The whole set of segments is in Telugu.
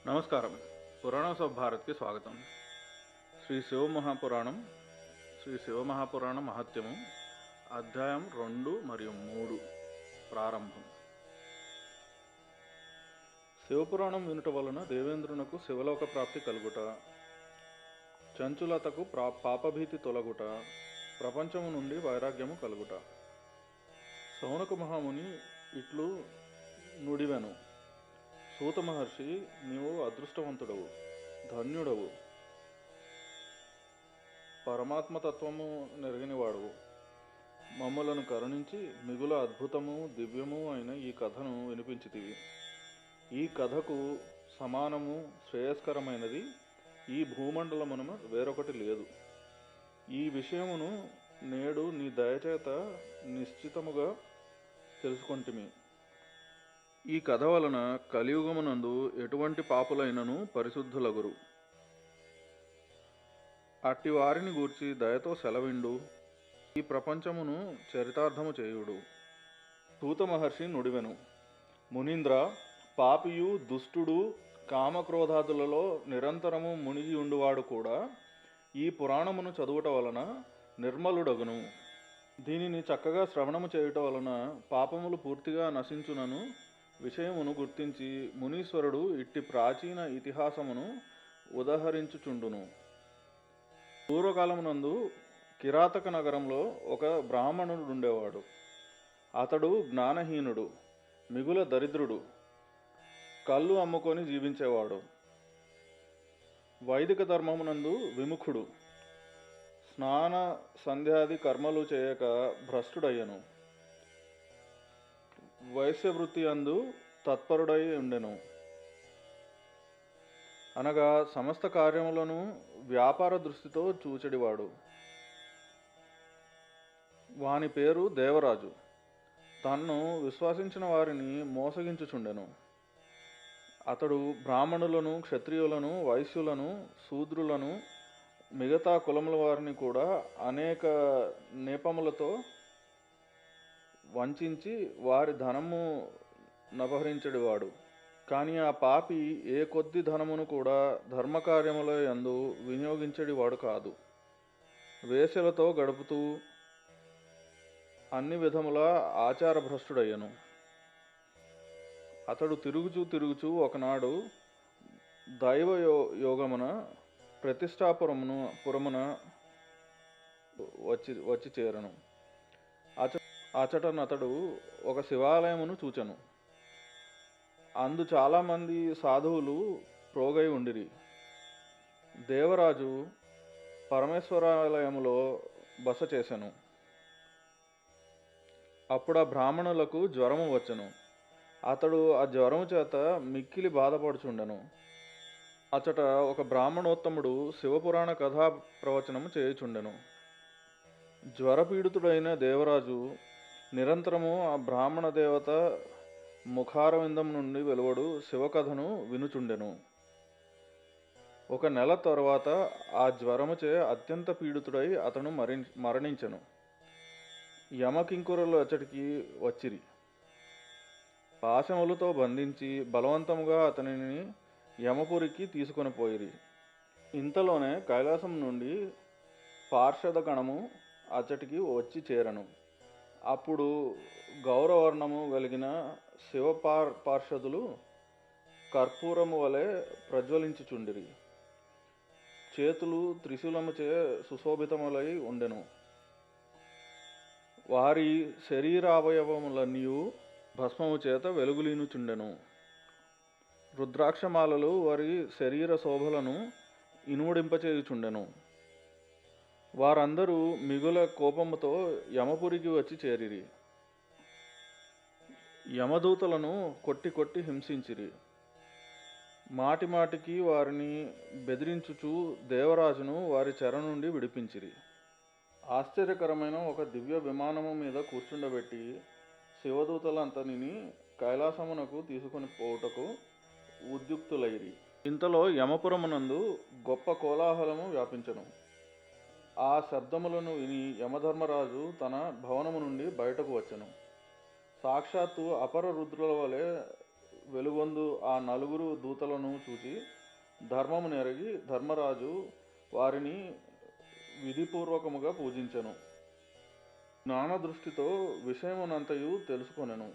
నమస్కారం. పురాణం ఆఫ్ భారత్కి స్వాగతం. శ్రీ శివమహాపురాణం శ్రీ శివమహాపురాణ మహత్యము అధ్యాయం 2 మరియు 3 ప్రారంభం. శివపురాణం వినుట వలన దేవేంద్రునకు శివలోక ప్రాప్తి కలుగుట, చంచులతకు పాపభీతి తొలగుట, ప్రపంచము నుండి వైరాగ్యము కలుగుట. సౌనక మహాముని ఇట్లు నుడివెను: సూత మహర్షి, నీవు అదృష్టవంతుడవు, ధన్యుడవు, పరమాత్మతత్వము నెరగినవాడవు. మమ్మలను కరుణించి మిగుల అద్భుతము దివ్యము అయిన ఈ కథను వినిపించితివి. ఈ కథకు సమానము శ్రేయస్కరమైనది ఈ భూమండలమున వేరొకటి లేదు. ఈ విషయమును నేడు నీ దయచేత నిశ్చితముగా తెలుసుకొంటిమి. ఈ కథ వలన కలియుగమునందు ఎటువంటి పాపులైనను పరిశుద్ధులగురు. అట్టి వారిని గూర్చి దయతో సెలవిండు. ఈ ప్రపంచమును చరితార్థము చేయుడు. సూత మహర్షి నుడివెను: మునీంద్ర, పాపియు దుష్టుడు కామక్రోధాదులలో నిరంతరము మునిగి ఉండువాడు కూడా ఈ పురాణమును చదువుట వలన నిర్మలుడగును. దీనిని చక్కగా శ్రవణము చేయుట వలన పాపములు పూర్తిగా నశించునను విషయమును గుర్తించి మునీశ్వరుడు ఇట్టి ప్రాచీన ఇతిహాసమును ఉదహరించుచుండును. పూర్వకాలమునందు కిరాతక నగరంలో ఒక బ్రాహ్మణుడు ఉండేవాడు. అతడు జ్ఞానహీనుడు, మిగుల దరిద్రుడు, కళ్ళు అమ్ముకొని జీవించేవాడు. వైదిక ధర్మమునందు విముఖుడు, స్నాన సంధ్యాది కర్మలు చేయక భ్రష్టుడయ్యను. వైశ్యవృత్తి అందు తత్పరుడై ఉండెను. అనగా సమస్త కార్యములను వ్యాపార దృష్టితో చూచెడివాడు. వాని పేరు దేవరాజు. తన్ను విశ్వసించిన వారిని మోసగించుచుండెను. అతడు బ్రాహ్మణులను, క్షత్రియులను, వైశ్యులను, శూద్రులను, మిగతా కులముల వారిని కూడా అనేక నేపములతో వంచి వారి ధనము నపహరించెడివాడు. కానీ ఆ పాపి ఏ కొద్ది ధనమును కూడా ధర్మకార్యముల యందు వినియోగించెడివాడు కాదు. వేశ్యలతో గడుపుతూ అన్ని విధముల ఆచారభ్రష్టుడయ్యను. అతడు తిరుగుచూ ఒకనాడు దైవ యోగమున ప్రతిష్టాపురమున వచ్చి చేరను. అచటనతడు ఒక శివాలయమును చూచెను. అందు చాలామంది సాధువులు ప్రోగై ఉండిరి. దేవరాజు పరమేశ్వరాలయములో బస చేసెను. అప్పుడు ఆ బ్రాహ్మణులకు జ్వరము వచ్చెను. అతడు ఆ జ్వరము చేత మిక్కిలి బాధపడుచుండెను. అచట ఒక బ్రాహ్మణోత్తముడు శివపురాణ కథా ప్రవచనము చేయుచుండెను. జ్వరపీడితుడైన దేవరాజు నిరంతరము ఆ బ్రాహ్మణ దేవత ముఖారవిందం నుండి వెలువడు శివకథను వినుచుండెను. ఒక నెల తరువాత ఆ జ్వరముచే అత్యంత పీడితుడై అతను మరణించెను. యమకింకురులు అచ్చటికి వచ్చిరి. పాశములతో బంధించి బలవంతముగా అతనిని యమపురికి తీసుకొని పోయిరి. ఇంతలోనే కైలాసం నుండి పార్షద గణము అచ్చటికి వచ్చి చేరను. అప్పుడు గౌరవర్ణము కలిగిన శివ పార్షదులు కర్పూరము వలె ప్రజ్వలించుచుండిరి. చేతులు త్రిశూలముచే సుశోభితములై ఉండెను. వారి శరీరావయవములన్నీయు భస్మము చేత వెలుగులీనుచుండెను. రుద్రాక్షమాలలు వారి శరీర శోభలను ఇనుమడింపచేయుచుండెను. వారందరూ మిగుల కోపముతో యమపురికి వచ్చి చేరిరి. యమదూతలను కొట్టి హింసించిరి. మాటిమాటికి వారిని బెదిరించుచు దేవరాజును వారి చెర నుండి విడిపించిరి. ఆశ్చర్యకరమైన ఒక దివ్య విమానము మీద కూర్చుండబెట్టి శివదూతలంతనిని కైలాసమునకు తీసుకొని పోవుటకు ఉద్యుక్తులైరి. ఇంతలో యమపురమునందు గొప్ప కోలాహలము వ్యాపించెను. ఆ శబ్దములను విని యమధర్మరాజు తన భవనము నుండి బయటకు వచ్చెను. సాక్షాత్తు అపర రుద్రుల వలె వెలుగొందు ఆ నలుగురు దూతలను చూచి ధర్మము నెరగి ధర్మరాజు వారిని విధిపూర్వకముగా పూజించెను. జ్ఞాన దృష్టితో విషయమునంతయు తెలుసుకొనెను.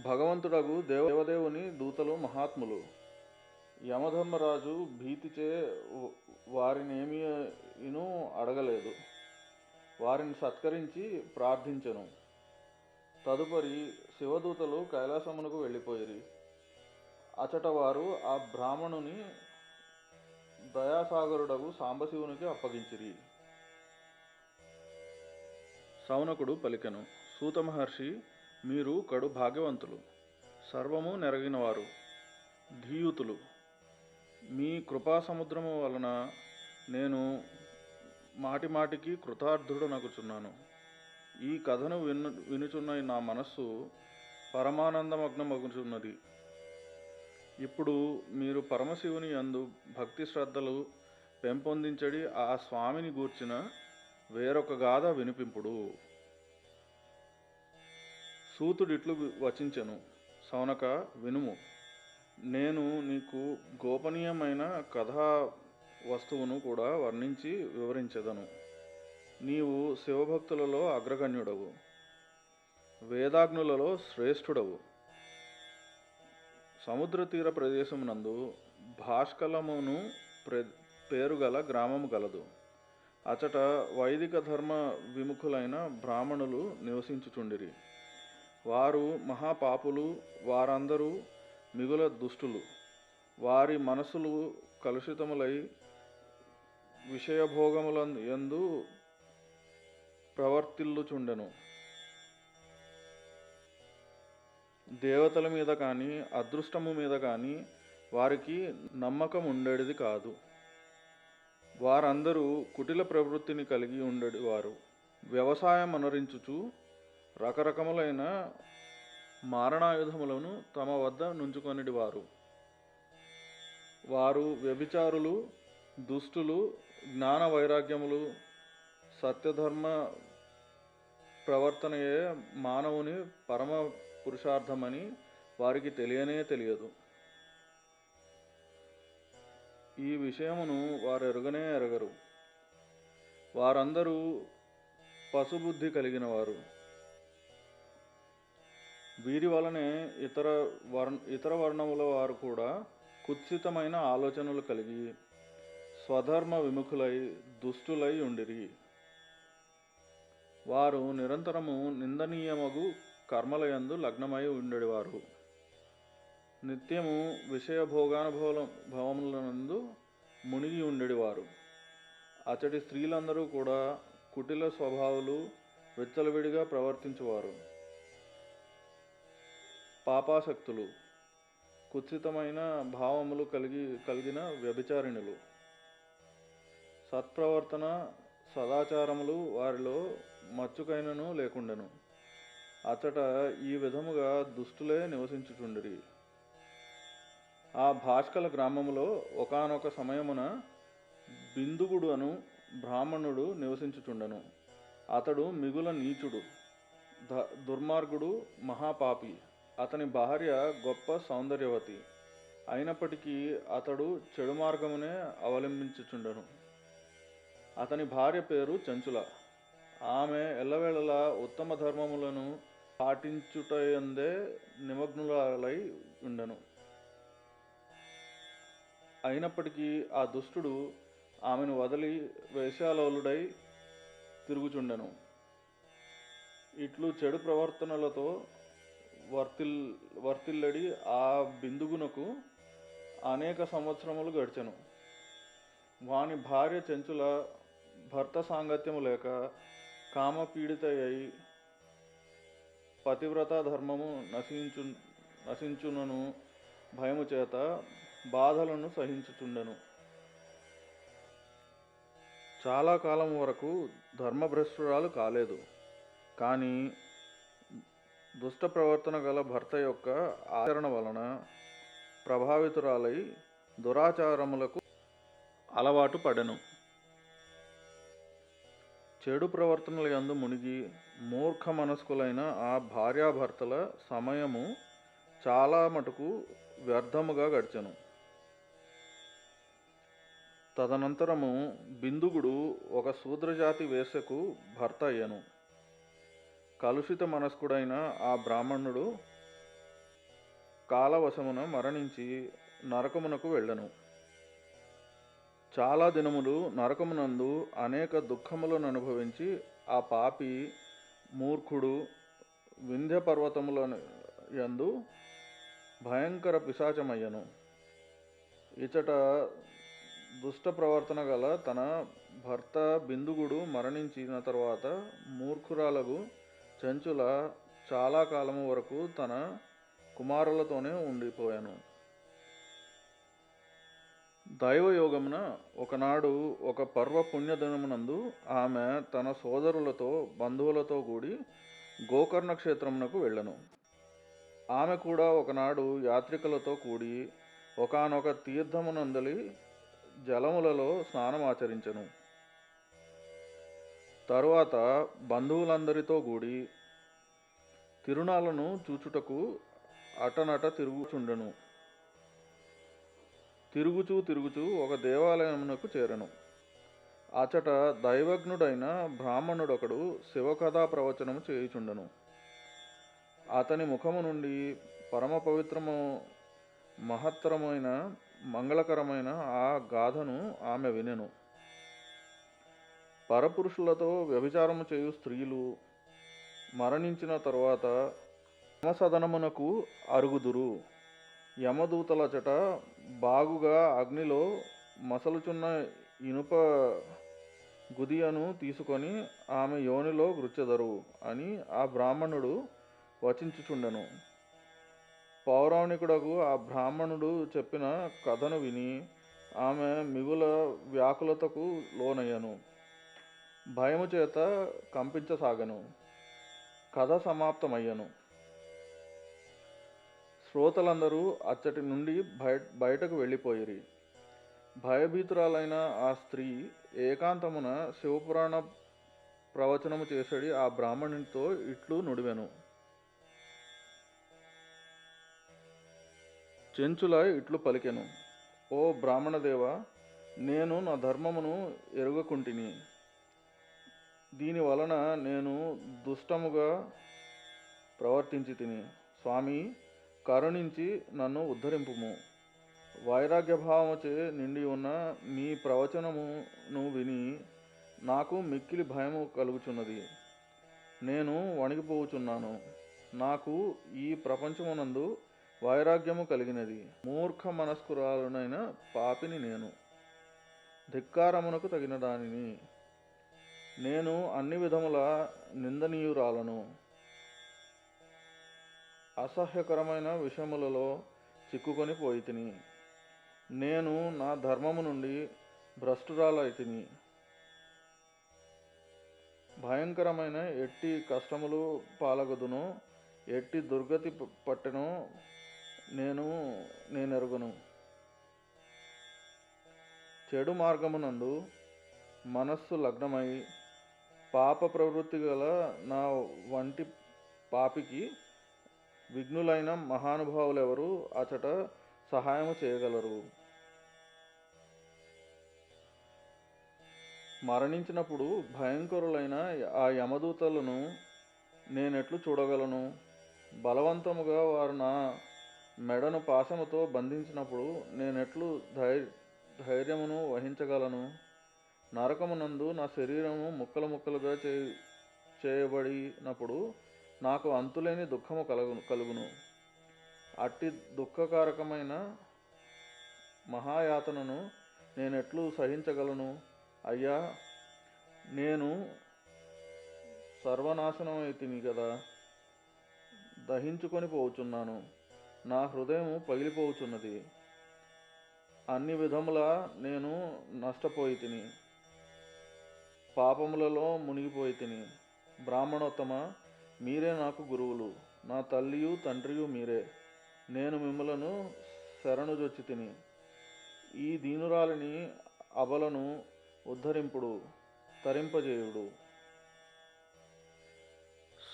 భగవంతుడగు దేవదేవుని దూతలు మహాత్ములు. యమధర్మరాజు భీతిచే వారినేమీను అడగలేదు. వారిని సత్కరించి ప్రార్థించెను. తదుపరి శివదూతలు కైలాసమునకు వెళ్ళిపోయిరి. అచట వారు ఆ బ్రాహ్మణుని దయాసాగరుడగు సాంబశివునికి అప్పగించిరి. సౌనకుడు పలికెను, సూత మహర్షి, మీరు కడు భాగ్యవంతులు, సర్వము నెరగినవారు, ధీయుతులు. మీ కృపా సముద్రము వలన నేను మాటిమాటికి కృతార్థుడనగుచున్నాను. ఈ కథను వినుచున్న నా మనస్సు పరమానందమగ్నమగుచున్నది. ఇప్పుడు మీరు పరమశివుని యందు భక్తి శ్రద్ధలు పెంపొందించడి ఆ స్వామిని గూర్చిన వేరొక గాథ వినిపింపుడు. సూతుడిట్లు వచించెను, సౌనక వినుము. నేను నీకు గోపనీయమైన కథా వస్తువును కూడా వర్ణించి వివరించెదను. నీవు శివభక్తులలో అగ్రగణ్యుడవు, వేదాగ్నులలో శ్రేష్ఠుడవు. సముద్ర తీర ప్రదేశమునందు భాష్కలమును పేరుగల గ్రామము గలదు. అచట వైదిక ధర్మ విముఖులైన బ్రాహ్మణులు నివసించుచుండిరి. వారు మహాపాపులు. వారందరూ మిగుల దుష్టులు. వారి మనసులు కలుషితములై విషయభోగముల యందు ప్రవర్తిల్లుచుండెను. దేవతల మీద కానీ అదృష్టము మీద కానీ వారికి నమ్మకం ఉండేది కాదు. వారందరూ కుటిల ప్రవృత్తిని కలిగి ఉండేవారు. వ్యవసాయం అనురించుచు రకరకములైన మారణాయుధములను తమ వద్ద నుంచుకొనిడివారు. వారు వ్యభిచారులు, దుష్టులు. జ్ఞాన వైరాగ్యములు, సత్యధర్మ ప్రవర్తనయే మానవుని పరమ పురుషార్థమని వారికి తెలియనే తెలియదు. ఈ విషయమును వారు ఎరుగనే ఎరగరు. వారందరూ పశుబుద్ధి కలిగిన వారు. వీరి వలనే ఇతర వర్ణముల వారు కూడా కుత్సితమైన ఆలోచనలు కలిగి స్వధర్మ విముఖులై దుష్టులై ఉండిరి. వారు నిరంతరము నిందనీయమగు కర్మలయందు లగ్నమై ఉండేవారు. నిత్యము విషయభోగానుభవములందు మునిగి ఉండేవారు. అతడి స్త్రీలందరూ కూడా కుటిల స్వభావులు, విచ్చలవిడిగా ప్రవర్తించువారు, పాపాసక్తులు, కుత్సితమైన భావములు కలిగిన వ్యభిచారిణులు. సత్ప్రవర్తన సదాచారములు వారిలో మచ్చుకైనను లేకుండెను. అచట ఈ విధముగా దుష్టులే నివసించుచుండిరి. ఆ భాష్కల గ్రామములో ఒకానొక సమయమున బిందుగుడు అను బ్రాహ్మణుడు నివసించుచుండెను. అతడు మిగుల నీచుడు, దుర్మార్గుడు, మహాపాపి. అతని భార్య గొప్ప సౌందర్యవతి. అయినప్పటికీ అతడు చెడు మార్గమునే అవలంబించుచుండెను. అతని భార్య పేరు చంచుల. ఆమె ఎల్లవేళలా ఉత్తమ ధర్మములను పాటించుటయందే నిమగ్నురాలై ఉండెను. అయినప్పటికీ ఆ దుష్టుడు ఆమెను వదిలి వేశ్యాలోలుడై తిరుగుచుండెను. ఇట్లు చెడు ప్రవర్తనలతో వర్తిల్లడి ఆ బిందుగునకు అనేక సంవత్సరములు గడిచెను. వాని భార్య చెంచుల భర్త సాంగత్యము లేక కామపీడితయై పతివ్రత ధర్మము నశించునను భయము చేత బాధలను సహించుచుండెను. చాలా కాలం వరకు ధర్మభ్రష్టురాలు కాలేదు. కానీ దుష్ట ప్రవర్తన గల భర్త యొక్క ఆచరణ వలన ప్రభావితురాలై దురాచారములకు అలవాటు పడెను. చెడు ప్రవర్తనల యందు మునిగి మూర్ఖ మనస్కులైన ఆ భార్యాభర్తల సమయము చాలా మటుకు వ్యర్థముగా గడిచెను. తదనంతరము బిందుగుడు ఒక శూద్రజాతి వేశ్యకు భర్త అయ్యను. కలుషిత మనస్కుడైన ఆ బ్రాహ్మణుడు కాలవశమున మరణించి నరకమునకు వెళ్ళెను. చాలా దినములు నరకమునందు అనేక దుఃఖములను అనుభవించి ఆ పాపి మూర్ఖుడు వింధ్య పర్వతముల యందు భయంకర పిశాచమయ్యను. ఇచట దుష్ట ప్రవర్తన గల తన భర్త బిందుగుడు మరణించిన తరువాత మూర్ఖురాలగు చెంచుల చాలా కాలము వరకు తన కుమారులతోనే ఉండిపోయాను. దైవయోగమున ఒకనాడు ఒక పర్వ పుణ్యదినమునందు ఆమె తన సోదరులతో బంధువులతో కూడి గోకర్ణ క్షేత్రమునకు వెళ్ళెను. ఆమె కూడా ఒకనాడు యాత్రికులతో కూడి ఒకానొక తీర్థమునందలి జలములలో స్నానమాచరించెను. తరువాత బంధువులందరితో కూడి తిరునాళ్లను చూచుటకు అటనట తిరుగుచుండెను. తిరుగుచూ ఒక దేవాలయమునకు చేరెను. అచట దైవజ్ఞుడైన బ్రాహ్మణుడొకడు శివకథా ప్రవచనము చేయుచుండెను. అతని ముఖము నుండి పరమ పవిత్రము మహత్తరమైన మంగళకరమైన ఆ గాథను ఆమె వినెను. పరపురుషులతో వ్యభిచారము చేయు స్త్రీలు మరణించిన తరువాత యమసదనమునకు అరుగుదురు. యమదూతలచట బాగుగా అగ్నిలో మసలుచున్న ఇనుప గుదియను తీసుకొని ఆమె యోనిలో గుచ్చెదరు అని ఆ బ్రాహ్మణుడు వచించుచుండెను. పౌరాణికుడకు ఆ బ్రాహ్మణుడు చెప్పిన కథను విని ఆమె మిగుల వ్యాకులతకు లోనయ్యను. భయము చేత కంపించసాగెను. కథ సమాప్తమయ్యను. శ్రోతలందరూ అచ్చటి నుండి బయటకు వెళ్ళిపోయిరి. భయభీతురాలైన ఆ స్త్రీ ఏకాంతమున శివపురాణ ప్రవచనము చేసడి ఆ బ్రాహ్మణునితో ఇట్లు నుడివెను. చెంచుల ఇట్లు పలికెను. ఓ బ్రాహ్మణదేవ, నేను నా ధర్మమును ఎరుగకుంటిని. దీని వలన నేను దుష్టముగా ప్రవర్తించి తిని. స్వామి, కరుణించి నన్ను ఉద్ధరింపుము. వైరాగ్యభావముచే నిండి ఉన్న మీ ప్రవచనమును విని నాకు మిక్కిలి భయము కలుగుచున్నది. నేను వణికిపోవుచున్నాను. నాకు ఈ ప్రపంచమునందు వైరాగ్యము కలిగినది. మూర్ఖ మనస్కురాలునైన పాపిని నేను. ధిక్కారమునకు తగిన దానిని. నేను అన్ని విధముల నిందనీయురాలను. అసహ్యకరమైన విషయములలో చిక్కుకొని పోయితిని. నేను నా ధర్మము నుండి భ్రష్టురాలైతిని. భయంకరమైన ఎట్టి కష్టములు పాలగుదునో, ఎట్టి దుర్గతి పట్టెనో నేనెరుగును. చెడు మార్గమునందు మనస్సు లగ్నమై పాప ప్రవృత్తి గల నా వంటి పాపికి విఘ్నులైన మహానుభావులెవరు అచట సహాయము చేయగలరు? మరణించినప్పుడు భయంకరులైన ఆ యమదూతలను నేనెట్లు చూడగలను? బలవంతముగా వారు నా మెడను పాశముతో బంధించినప్పుడు నేనెట్లు ధైర్యమును వహించగలను? నరకమునందు నా శరీరము ముక్కలు ముక్కలుగా చేయబడినప్పుడు నాకు అంతులేని దుఃఖము కలుగును. అట్టి దుఃఖకారకమైన మహాయాతనను నేనెట్లు సహించగలను? అయ్యా, నేను సర్వనాశనమైతిని కదా, దహించుకొని పోవుచున్నాను. నా హృదయము పగిలిపోవుచున్నది. అన్ని విధములా నేను నష్టపోయితిని. పాపములలో మునిగిపోయితిని. బ్రాహ్మణోత్తమ, మీరే నాకు గురువులు. నా తల్లియు తండ్రియు మీరే. నేను మిమ్మలను శరణుజొచ్చి తిని. ఈ దీనురాలిని అబలను ఉద్ధరింపుడు, తరింపజేయుడు.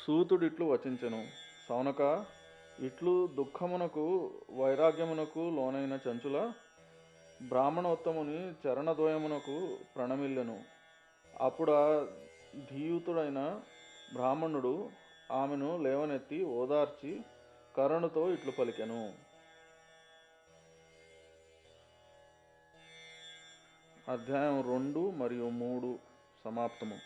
సూతుడిట్లు వచించెను. సౌనక, ఇట్లు దుఃఖమునకు వైరాగ్యమునకు లోనైన చంచుల బ్రాహ్మణోత్తముని చరణద్వయమునకు ప్రణమిల్లెను. అప్పుడా ధీయుతుడైన బ్రాహ్మణుడు ఆమెను లేవనెత్తి ఓదార్చి కరుణతో ఇట్లు పలికెను. అధ్యాయం 2 మరియు 3 సమాప్తము.